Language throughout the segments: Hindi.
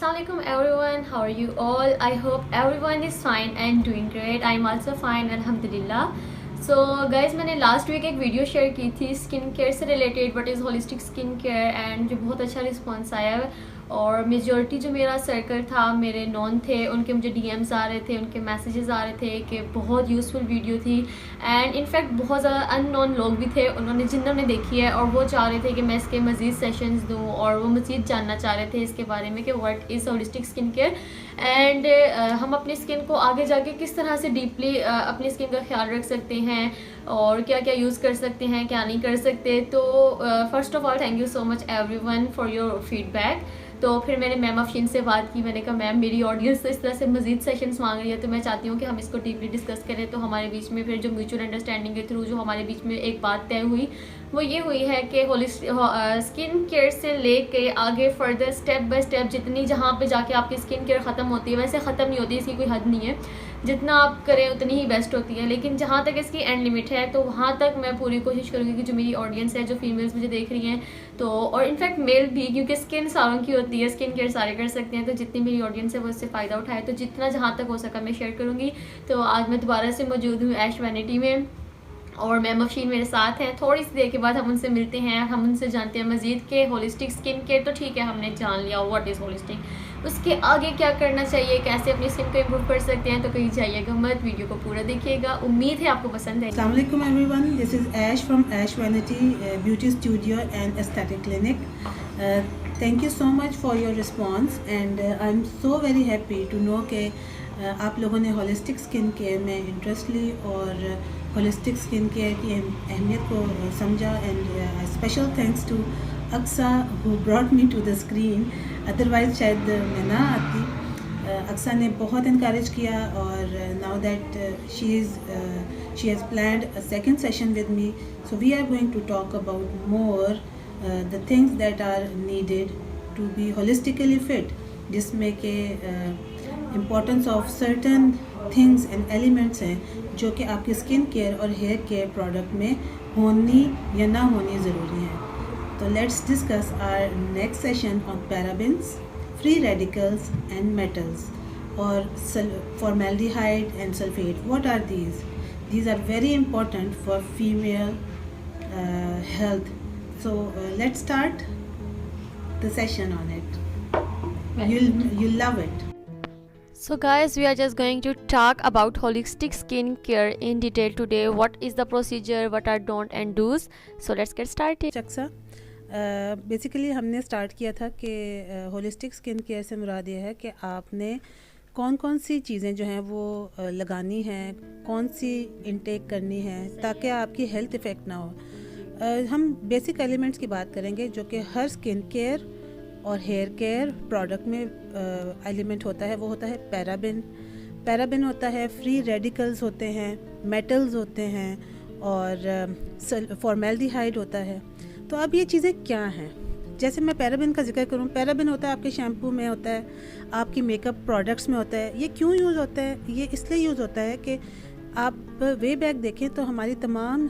Assalamualaikum everyone, how are you all? I hope everyone is fine and doing great. I'm also fine, alhamdulillah. So guys, मैंने लास्ट वीक एक वीडियो शेयर की थी स्किन केयर से related, what is holistic skin care, and जो बहुत अच्छा रिस्पॉन्स आया है। और मेजॉरिटी जो मेरा सर्कल था, मेरे नॉन थे, उनके मुझे डीएम्स आ रहे थे, उनके मैसेजेस आ रहे थे कि बहुत यूज़फुल वीडियो थी। एंड इनफैक्ट बहुत ज़्यादा अननोन लोग भी थे जिन्होंने देखी है और वो चाह रहे थे कि मैं इसके मज़ीद सेशंस दूँ, और वो मज़ीद जानना चाह रहे थे इसके बारे में कि what is holistic skin care, and हम अपनी स्किन को आगे जाके किस तरह से डीपली अपनी स्किन का ख्याल रख सकते हैं और क्या क्या यूज़ कर सकते हैं, क्या नहीं कर सकते। तो first of all thank you so much everyone for your feedback. तो फिर मैंने मैम अफशीन से बात की, मैंने कहा मैम मेरी ऑडियंस तो इस तरह से मज़ीद सेशंस मांग रही है, तो मैं चाहती हूँ कि हम इसको डीपली डिस्कस करें। तो हमारे बीच में फिर जो म्यूचुअल अंडरस्टैंडिंग के थ्रू जो हमारे बीच में एक बात तय हुई वो ये हुई है कि स्किन केयर से लेके आगे फर्दर स्टेप बाय स्टेप जितनी जहाँ पे जाके आपकी स्किन केयर ख़त्म होती है, वैसे ख़त्म नहीं होती, इसकी कोई हद नहीं है, जितना आप करें उतनी ही बेस्ट होती है, लेकिन जहाँ तक इसकी एंड लिमिट है तो वहाँ तक मैं पूरी कोशिश करूँगी कि जो मेरी ऑडियंस है, जो फीमेल्स मुझे देख रही हैं, तो और इनफैक्ट मेल भी, क्योंकि स्किन सारों की होती है, स्किन केयर सारे कर सकते हैं, तो जितनी मेरी ऑडियंस है वो इससे फ़ायदा उठाए, तो जितना जहाँ तक हो सका मैं शेयर करूँगी। तो आज मैं दोबारा से मौजूद हूँ ऐश वैनिटी में और मैम अफशीन मेरे साथ हैं। थोड़ी सी देर के बाद हम उनसे मिलते हैं, हम उनसे जानते हैं मज़ीद के होलिस्टिक स्किन केयर तो ठीक है, हमने जान लिया व्हाट इज़ होलिस्टिक, उसके आगे क्या करना चाहिए, कैसे अपनी स्किन को इम्प्रूव कर सकते हैं। तो कहीं जाइएगा मत, वीडियो को पूरा देखिएगा, उम्मीद है आपको पसंद है। Assalamu alaikum everyone, this is Ash from Ash Vanity Beauty Studio and Aesthetic Clinic. Thank you so much for your response and I'm so very happy to know कि आप लोगों ने होलिस्टिक स्किन केयर में इंटरेस्ट ली और होलिस्टिक स्किन केयर की अहमियत को समझा। And special thanks to Aqsa who brought me to the screen, otherwise शायद मैं ना आती। अक्सा ने बहुत इनकरेज किया और now that she has planned a second session with me, so we are going to talk about more the things that are needed to be holistically fit, जिसमें कि importance of certain things and elements हैं जो कि आपकी स्किन केयर और हेयर केयर प्रोडक्ट में होनी या ना होनी ज़रूरी है। तो let's discuss our next session on parabens, free radicals and metals और formaldehyde and sulfate. What are these? These are very important for female health. So let's start the session on it. You'll love it. So guys, we are just going to talk about holistic skin care in detail today. What is the procedure, what are don't and do's. So let's get started. चक्सा बेसिकली हमने स्टार्ट किया था कि होलिस्टिक स्किन केयर से मुराद ये है कि आपने कौन कौन सी चीज़ें जो हैं वो लगानी हैं, कौन सी इनटेक करनी है ताकि आपकी हेल्थ इफ़ेक्ट ना हो। हम बेसिक एलिमेंट्स की बात करेंगे जो कि हर स्किन केयर और हेयर केयर प्रोडक्ट में एलिमेंट होता है। वो होता है पैराबिन होता है, फ्री रेडिकल्स होते हैं, मेटल्स होते हैं और फॉर्मेल्डिहाइड होता है। तो अब ये चीज़ें क्या हैं? जैसे मैं पैराबिन का जिक्र करूँ, पैराबिन होता है आपके शैम्पू में, होता है आपकी मेकअप प्रोडक्ट्स में होता है। ये क्यों यूज़ होता है? ये इसलिए यूज़ होता है कि आप वे बैक देखें तो हमारी तमाम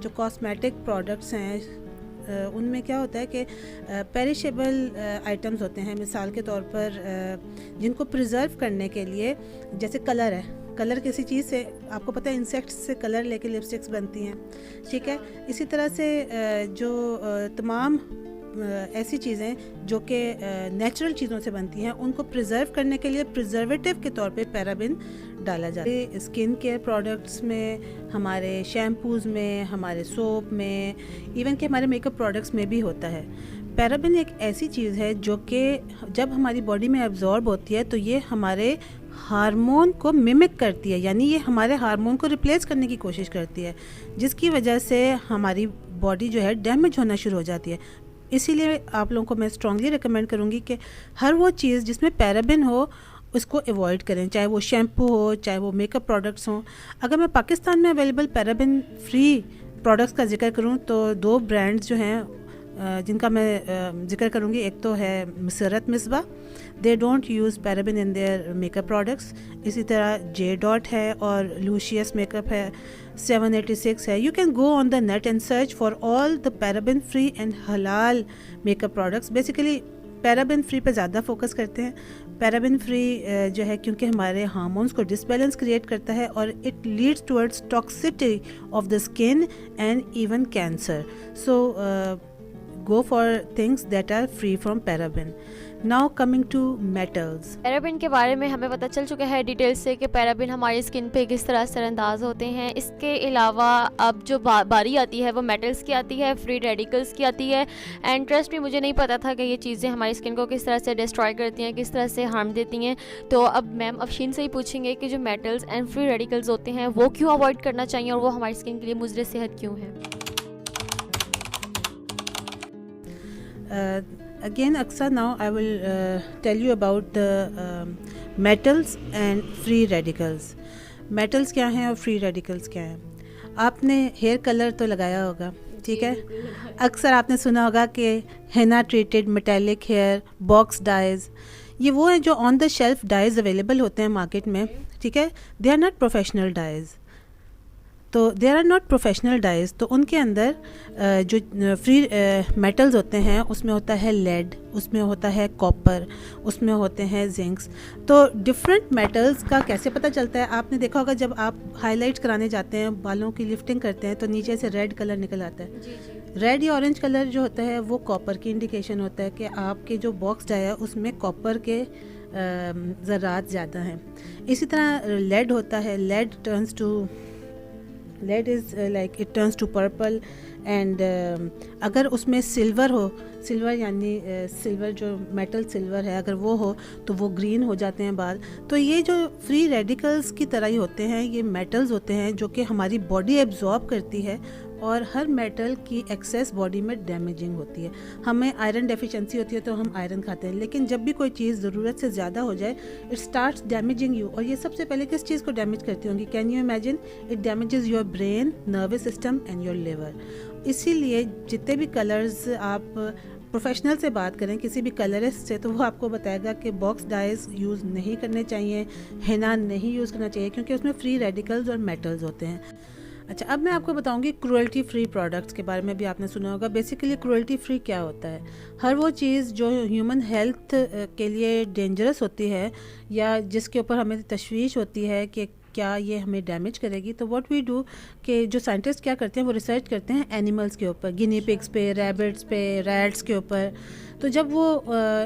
जो कॉस्मेटिक प्रोडक्ट्स हैं उनमें क्या होता है कि पेरिशेबल आइटम्स होते हैं। मिसाल के तौर पर जिनको प्रिजर्व करने के लिए, जैसे कलर है, कलर किसी चीज़ से, आपको पता है इंसेक्ट्स से कलर लेके लिपस्टिक्स बनती हैं, ठीक है। इसी तरह से जो तमाम ऐसी चीज़ें जो कि नेचुरल चीज़ों से बनती हैं, उनको प्रिजर्व करने के लिए प्रिजर्वेटिव के तौर पे पैराबिन डाला जाता है। स्किन केयर प्रोडक्ट्स में, हमारे शैम्पूज़ में, हमारे सोप में, इवन कि हमारे मेकअप प्रोडक्ट्स में भी होता है। पैराबिन एक ऐसी चीज़ है जो कि जब हमारी बॉडी में एब्जॉर्ब होती है तो ये हमारे हार्मोन को मिमिक करती है, यानी ये हमारे हार्मोन को रिप्लेस करने की कोशिश करती है, जिसकी वजह से हमारी बॉडी जो है डैमेज होना शुरू हो जाती है। इसीलिए आप लोगों को मैं स्ट्रांगली रिकमेंड करूँगी कि हर वो चीज़ जिसमें पैराबिन हो उसको अवॉइड करें, चाहे वो शैम्पू हो, चाहे वो मेकअप प्रोडक्ट्स हों। अगर मैं पाकिस्तान में अवेलेबल पैराबिन फ्री प्रोडक्ट्स का जिक्र करूँ तो दो ब्रांड्स जो हैं जिनका मैं जिक्र करूँगी, एक तो है Masarrat Misbah, they don't use paraben in their makeup products. इसी तरह जे डॉट है और लूशियस मेकअप है, 786 है। You can go on the net and search for all the paraben free and हलाल makeup products. Basically paraben free पे ज़्यादा फोकस करते हैं। पैराबेन फ्री जो है क्योंकि हमारे हार्मोन्स को डिसबैलेंस क्रिएट करता है और it leads towards toxicity of the skin and even cancer. So go for things that are free from paraben. Now coming to metals. Paraben के बारे में हमें पता चल चुका है डिटेल से कि पैराबिन हमारी स्किन पे किस तरह असरअंदाज होते हैं। इसके अलावा अब जो बारी आती है वो मेटल्स की आती है, फ्री रेडिकल्स की आती है। एंड ट्रस्ट भी मुझे नहीं पता था कि ये चीज़ें हमारी स्किन को किस तरह से डिस्ट्रॉय करती हैं, किस तरह से हार्म देती हैं। तो अब मैम अफशीन से ही पूछेंगे कि जो मेटल्स एंड फ्री रेडिकल्स होते हैं वो क्यों अवॉइड करना चाहिए और वो हमारी स्किन के लिए मुज़र सेहत क्यों है। Again, Aksa, now I will tell you about the metals and free radicals. Metals क्या हैं और free radicals क्या हैं। आपने हेयर कलर तो लगाया होगा, ठीक है। अक्सर आपने सुना होगा कि henna treated metallic hair, box dyes, ये वो हैं जो on the shelf dyes available होते हैं मार्केट में, ठीक है। They are not professional dyes, तो there are not professional dyes. तो उनके अंदर जो फ्री मेटल्स होते हैं उसमें होता है लेड, उसमें होता है कॉपर, उसमें होते हैं जिंक्स। तो डिफरेंट मेटल्स का कैसे पता चलता है, आपने देखा होगा जब आप हाईलाइट्स कराने जाते हैं, बालों की लिफ्टिंग करते हैं तो नीचे से रेड कलर निकल आता है। जी जी। रेड या ऑरेंज कलर जो होता है वो कॉपर की इंडिकेशन होता है कि आपके जो बॉक्स डाई है उसमें कॉपर के ज़रात ज़्यादा हैं। इसी तरह लेड होता है, lead is like it turns to purple and अगर उसमें सिल्वर हो, सिल्वर यानी सिल्वर जो मेटल सिल्वर है अगर वो हो तो वो ग्रीन हो जाते हैं बाल। तो ये जो फ्री रेडिकल्स की तरह ही होते हैं, ये मेटल्स होते हैं जो कि हमारी बॉडी एब्जॉर्ब करती है और हर मेटल की एक्सेस बॉडी में डैमेजिंग होती है। हमें आयरन डेफिशिएंसी होती है तो हम आयरन खाते हैं, लेकिन जब भी कोई चीज़ ज़रूरत से ज़्यादा हो जाए इट स्टार्ट्स डैमेजिंग यू। और ये सबसे पहले किस चीज़ को डैमेज करती होंगी, can you imagine? It damages your brain, nervous system and your liver. इसीलिए जितने भी कलर्स आप प्रोफेशनल से बात करें, किसी भी कलरिस्ट से, तो वो आपको बताएगा कि बॉक्स डाइज यूज़ नहीं करने चाहिए, हेना नहीं यूज़ करना चाहिए, क्योंकि उसमें फ्री रेडिकल्स और मेटल्स होते हैं। अच्छा, अब मैं आपको बताऊंगी क्रूअल्टी फ्री प्रोडक्ट्स के बारे में भी आपने सुना होगा। बेसिकली क्रूअल्टी फ्री क्या होता है? हर वो चीज़ जो ह्यूमन हेल्थ के लिए डेंजरस होती है या जिसके ऊपर हमें तशवीश होती है कि क्या ये हमें डैमेज करेगी, तो व्हाट वी डू कि जो साइंटिस्ट क्या करते हैं वो रिसर्च करते हैं एनिमल्स के ऊपर, गिनी पिग्स पे, रैबिट्स पे, रैट्स के ऊपर। तो जब वो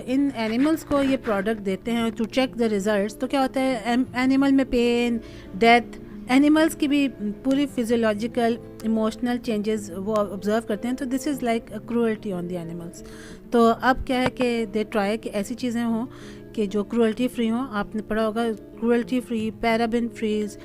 इन एनिमल्स को ये प्रोडक्ट देते हैं टू चेक द रिजल्ट्स, तो क्या होता है, एनिमल में पेन, डेथ, एनिमल्स की भी पूरी फिजियोलॉजिकल इमोशनल चेंजेस वो ऑब्जर्व करते हैं। तो this is like a cruelty on the animals. तो अब क्या है कि दे ट्राई कि ऐसी चीज़ें हों कि जो क्रूअल्टी फ्री हों। आपने पढ़ा होगा cruelty free, paraben frees,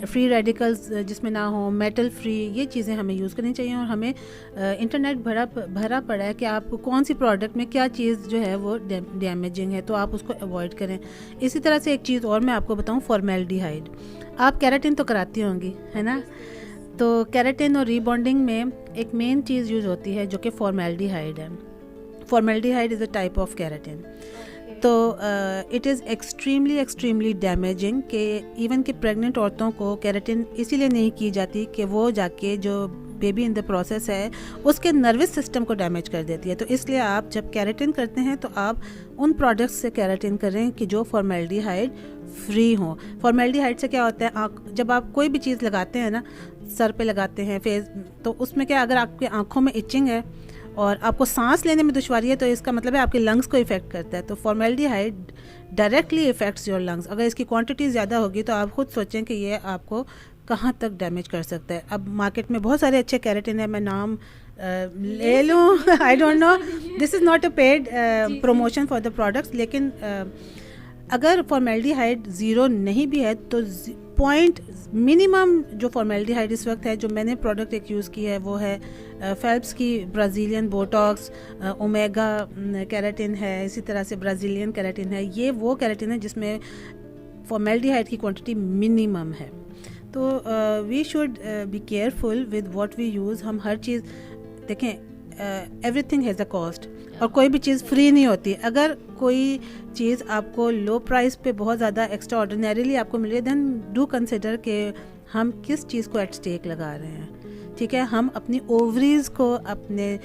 free radicals जिसमें ना हो, मेटल फ्री, ये चीज़ें हमें यूज़ करनी चाहिए। और हमें इंटरनेट भरा पड़ा है कि आपको कौन सी प्रोडक्ट में क्या चीज़ जो है वो डैमेजिंग है, तो आप उसको अवॉइड करें। इसी तरह से एक चीज़ और मैं आपको बताऊँ, फॉर्मेल्डिहाइड। आप केराटिन तो कराती होंगी, है ना? तो केराटिन और रीबॉन्डिंग में एक मेन चीज़ यूज़ होती है जो कि फॉर्मेल्डिहाइड है। Formaldehyde is a type of keratin. तो इट इज़ एक्सट्रीमली डैमेजिंग कि इवन कि प्रेग्नेंट औरतों को केराटिन इसीलिए नहीं की जाती कि वो जाके जो बेबी इन द प्रोसेस है उसके नर्वस सिस्टम को डैमेज कर देती है। तो इसलिए आप जब केराटिन करते हैं तो आप उन प्रोडक्ट्स से केराटिन करें कि जो फॉर्मेल्डिहाइड फ्री हों। फॉर्मेल्डिहाइड से क्या होता है, जब आप कोई भी चीज़ लगाते हैं ना, सर पे लगाते हैं, फेस, तो उसमें क्या, अगर आपकी आँखों में इचिंग है और आपको सांस लेने में दुश्वारी है तो इसका मतलब है आपके लंग्स को इफ़ेक्ट करता है। तो formaldehyde directly effects your lungs. अगर इसकी क्वांटिटी ज़्यादा होगी तो आप खुद सोचें कि ये आपको कहाँ तक डैमेज कर सकता है। अब मार्केट में बहुत सारे अच्छे केराटिन है, मैं नाम ले लूँ, I don't know, this is not a paid promotion for the products, लेकिन अगर फॉर्मेल्डिहाइड ज़ीरो नहीं भी है तो पॉइंट मिनिमम जो फॉर्मेल्डिहाइड इस वक्त है, जो मैंने प्रोडक्ट एक यूज़ की है वो है फेल्प्स की ब्राज़ीलियन बोटॉक्स, ओमेगा केराटिन है, इसी तरह से ब्राज़ीलियन केराटिन है। ये वो केराटिन है जिसमें फॉर्मेल्डिहाइड की क्वांटिटी मिनिमम है। तो we should be careful with what we use. हम हर चीज़ देखें, एवरीथिंग हैज़ अ कॉस्ट, और कोई भी चीज़ फ्री नहीं होती। अगर कोई चीज़ आपको लो प्राइस पे बहुत ज़्यादा एक्स्ट्रा ऑर्डिनरीली आपको मिले, देन डू कंसिडर कि हम किस चीज़ को एट स्टेक लगा रहे हैं, ठीक है। हम अपनी ओवरीज को, अपने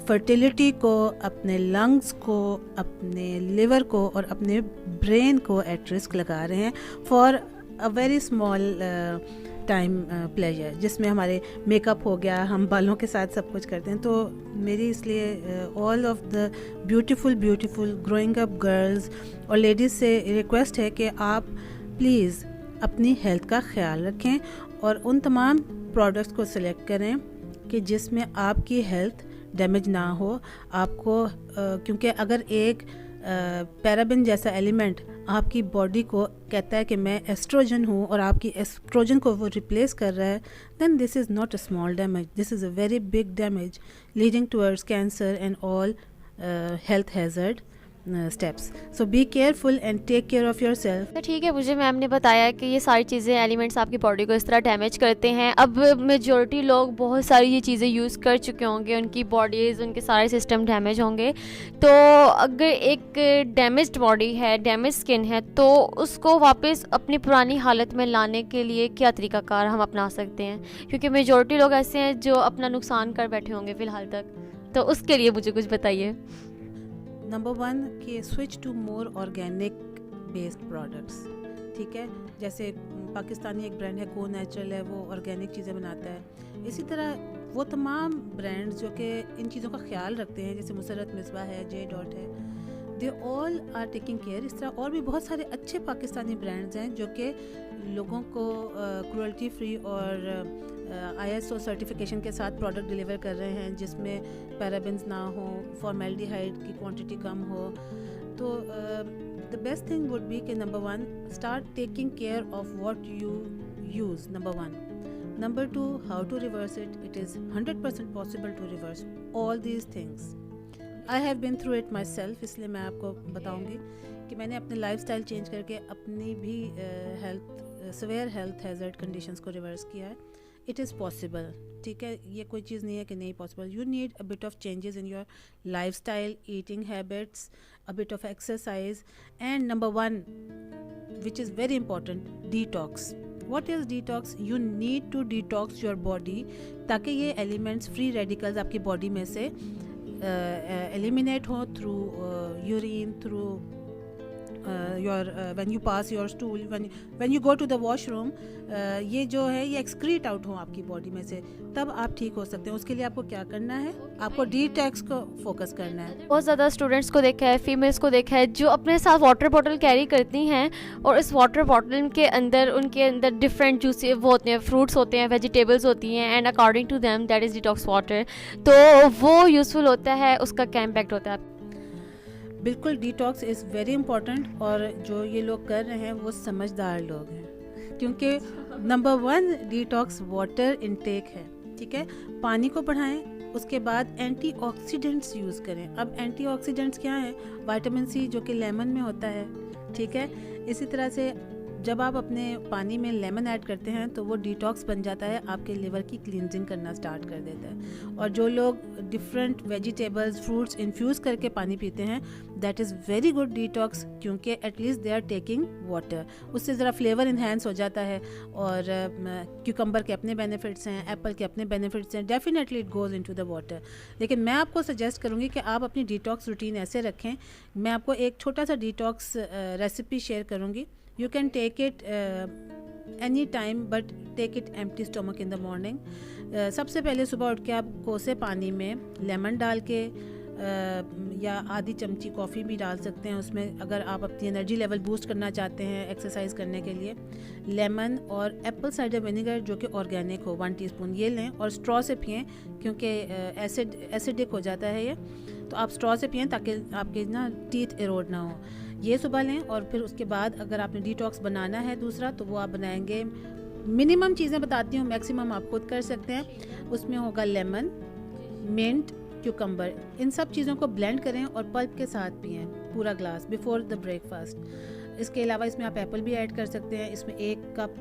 फर्टिलिटी को, अपने लंग्स को, अपने लिवर को और अपने ब्रेन को एट रिस्क लगा रहे हैं for a very small time pleasure, जिसमें हमारे मेकअप हो गया, हम बालों के साथ सब कुछ करते हैं। तो मेरी इसलिए all of the beautiful growing up girls और लेडीज़ से रिक्वेस्ट है कि आप प्लीज़ अपनी हेल्थ का ख्याल रखें और उन तमाम प्रोडक्ट्स को सिलेक्ट करें कि जिसमें आपकी हेल्थ डैमेज ना हो आपको, क्योंकि अगर एक पैराबिन जैसा एलिमेंट आपकी बॉडी को कहता है कि मैं एस्ट्रोजन हूँ और आपकी एस्ट्रोजन को वो रिप्लेस कर रहा है, then this is not a small damage, this is a very big damage leading towards cancer and all health hazard steps. So be careful and take care of yourself. तो ठीक है, मुझे मैम ने बताया कि ये सारी चीज़ें एलिमेंट्स आपकी बॉडी को इस तरह डैमेज करते हैं। अब मेजॉरिटी लोग बहुत सारी ये चीज़ें यूज़ कर चुके होंगे, उनकी बॉडीज़, उनके सारे सिस्टम डैमेज होंगे। तो अगर एक डैमेज्ड बॉडी है, डैमेज स्किन है, तो उसको वापस अपनी पुरानी हालत में लाने के लिए क्या तरीक़ाकार हम अपना सकते हैं? क्योंकि मेजॉरिटी लोग ऐसे हैं जो अपना नुकसान कर बैठे होंगे फ़िलहाल तक, तो उसके लिए मुझे कुछ बताइए। नंबर 1 कि switch to more organic based products, ठीक है। जैसे पाकिस्तानी एक ब्रांड है गो नेचुरल है, वो ऑर्गेनिक चीज़ें बनाता है। इसी तरह वो तमाम ब्रांड्स जो कि इन चीज़ों का ख्याल रखते हैं, जैसे मुसरत मिसबा है, जे डॉट है, they all are taking care. इस तरह और भी बहुत सारे अच्छे पाकिस्तानी ब्रांड्स हैं जो कि लोगों को क्रुएल्टी फ्री और ISO सर्टिफिकेशन के साथ प्रोडक्ट डिलीवर कर रहे हैं, जिसमें पैराबेन्स ना हो, फॉर्मेल्डिहाइड की क्वांटिटी कम हो। तो the best thing would be कि number 1 start taking care of what you use, number 1। Number 2 how to reverse it. It is 100% possible to reverse all these things. I have been through it myself, इसलिए मैं आपको बताऊँगी कि मैंने अपने लाइफस्टाइल चेंज करके अपनी भी सीवियर हेल्थ हैज़र्ड कंडीशंस को रिवर्स किया है। इट इज़ पॉसिबल, ठीक है। ये कोई चीज़ नहीं है कि नहीं possible. You need a bit of changes in your lifestyle, eating habits, a bit of exercise, and number 1 which is very important, detox. What is detox? You need to detox your body ताकि ये एलिमेंट्स, फ्री रेडिकल्स आपकी बॉडी में से एलिमिनेट हो through urine, through when you pass your stool, when you go to the washroom, ये जो है ये एक्सक्रीट आउट हो आपकी बॉडी में से, तब आप ठीक हो सकते हैं। उसके लिए आपको क्या करना है, आपको डिटॉक्स को फोकस करना है। बहुत ज़्यादा स्टूडेंट्स को देखा है, फीमेल्स को देखा है, जो अपने साथ वाटर बॉटल कैरी करती हैं और इस वाटर बॉटल के अंदर उनके अंदर डिफरेंट जूसी वो होते हैं, फ्रूट्स होते हैं, वेजिटेबल्स होती हैं, and according to them that is detox water. तो वो यूज़फुल होता है, उसका क्या इम्पैक्ट होता है? बिल्कुल, डिटॉक्स इज़ वेरी इंपॉर्टेंट, और जो ये लोग कर रहे हैं वो समझदार लोग हैं, क्योंकि नंबर 1 डिटॉक्स वाटर इनटेक है, ठीक है। पानी को बढ़ाएं, उसके बाद एंटीऑक्सीडेंट्स यूज़ करें। अब एंटीऑक्सीडेंट्स क्या हैं? विटामिन सी जो कि लेमन में होता है, ठीक है। इसी तरह से जब आप अपने पानी में लेमन ऐड करते हैं तो वो डिटॉक्स बन जाता है, आपके लिवर की क्लींजिंग करना स्टार्ट कर देता है। और जो लोग डिफरेंट वेजिटेबल्स, फ्रूट्स इन्फ्यूज़ करके पानी पीते हैं, that is very good detox, क्योंकि at least they are taking water, उससे ज़रा फ्लेवर इन्हेंस हो जाता है। और क्यूकम्बर के अपने बेनिफिट्स हैं, एप्पल के अपने बेनिफिट्स हैं, definitely it goes into the water. लेकिन मैं आपको सजेस्ट करूँगी कि आप अपनी डिटॉक्स रूटीन ऐसे रखें। मैं आपको एक छोटा सा डिटॉक्स रेसिपी शेयर करूँगी। You can take it any time, but take it empty stomach in the morning. सबसे पहले सुबह उठ के आप कोसे पानी में लेमन डाल के या आधी चमची कॉफ़ी भी डाल सकते हैं उसमें, अगर आप अपनी एनर्जी लेवल बूस्ट करना चाहते हैं एक्सरसाइज करने के लिए। लेमन और एप्पल साइडर विनेगर जो कि ऑर्गेनिक हो 1 टीस्पून ये लें और स्ट्रॉ से पिएं, क्योंकि एसिडिक हो जाता है ये, तो आप स्ट्रॉ से पिएं ताकि आपके ना टीथ इरोड ना हो। ये सुबह लें, और फिर उसके बाद अगर आपने डिटॉक्स बनाना है दूसरा, तो वो आप बनाएंगे। मिनिमम चीज़ें बताती हूँ, मैक्सिमम आप खुद कर सकते हैं। उसमें होगा लेमन, मिंट, क्यूकम्बर, इन सब चीज़ों को ब्लेंड करें और पल्प के साथ पिएं पूरा ग्लास बिफोर द ब्रेकफास्ट। इसके अलावा इसमें आप एप्पल भी ऐड कर सकते हैं, इसमें 1 कप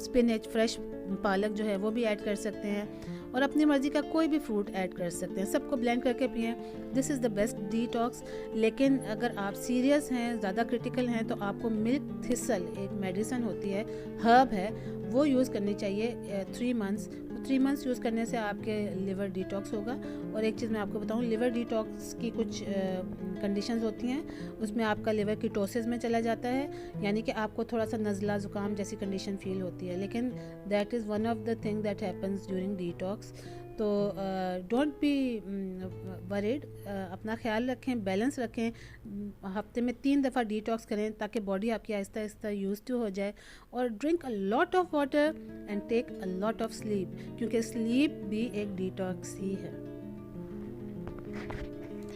स्पिनच, फ्रेश पालक जो है वो भी ऐड कर सकते हैं, और अपनी मर्ज़ी का कोई भी फ्रूट ऐड कर सकते हैं। सबको ब्लेंड करके पिएं, this is the best detox. लेकिन अगर आप सीरियस हैं, ज़्यादा क्रिटिकल हैं, तो आपको मिल्क थिसल, एक मेडिसिन होती है, हर्ब है, वो यूज़ करनी चाहिए 3 मंथ्स। 3 मंथ्स यूज़ करने से आपके लिवर डिटॉक्स होगा। और एक चीज़ मैं आपको बताऊं, लिवर डिटॉक्स की कुछ कंडीशंस होती हैं, उसमें आपका लिवर कीटोसिस में चला जाता है, यानी कि आपको थोड़ा सा नज़ला ज़ुकाम जैसी कंडीशन फील होती है, लेकिन that is one of the thing that happens during detox. तो डोंट बी वरीड, अपना ख्याल रखें, बैलेंस रखें, हफ्ते में 3 दफ़ा डिटॉक्स करें ताकि बॉडी आपकी आहिस्ता आहिस्ता यूज़ टू हो जाए। और drink a lot of water and take a lot of sleep, क्योंकि स्लीप भी एक डिटॉक्स ही है।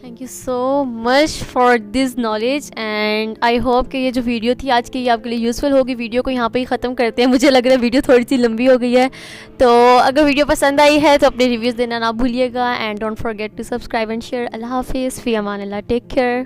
Thank you so much for this knowledge and I hope कि ये जो वीडियो थी आज की ये आपके लिए यूज़फुल होगी। वीडियो को यहाँ पे ही ख़त्म करते हैं, मुझे लग रहा है वीडियो थोड़ी सी लंबी हो गई है। तो अगर वीडियो पसंद आई है तो अपने रिव्यूज़ देना ना भूलिएगा and don't forget to subscribe and share. अल्लाह हाफिज़, फ़ी अमान अल्लाह, टेक केयर।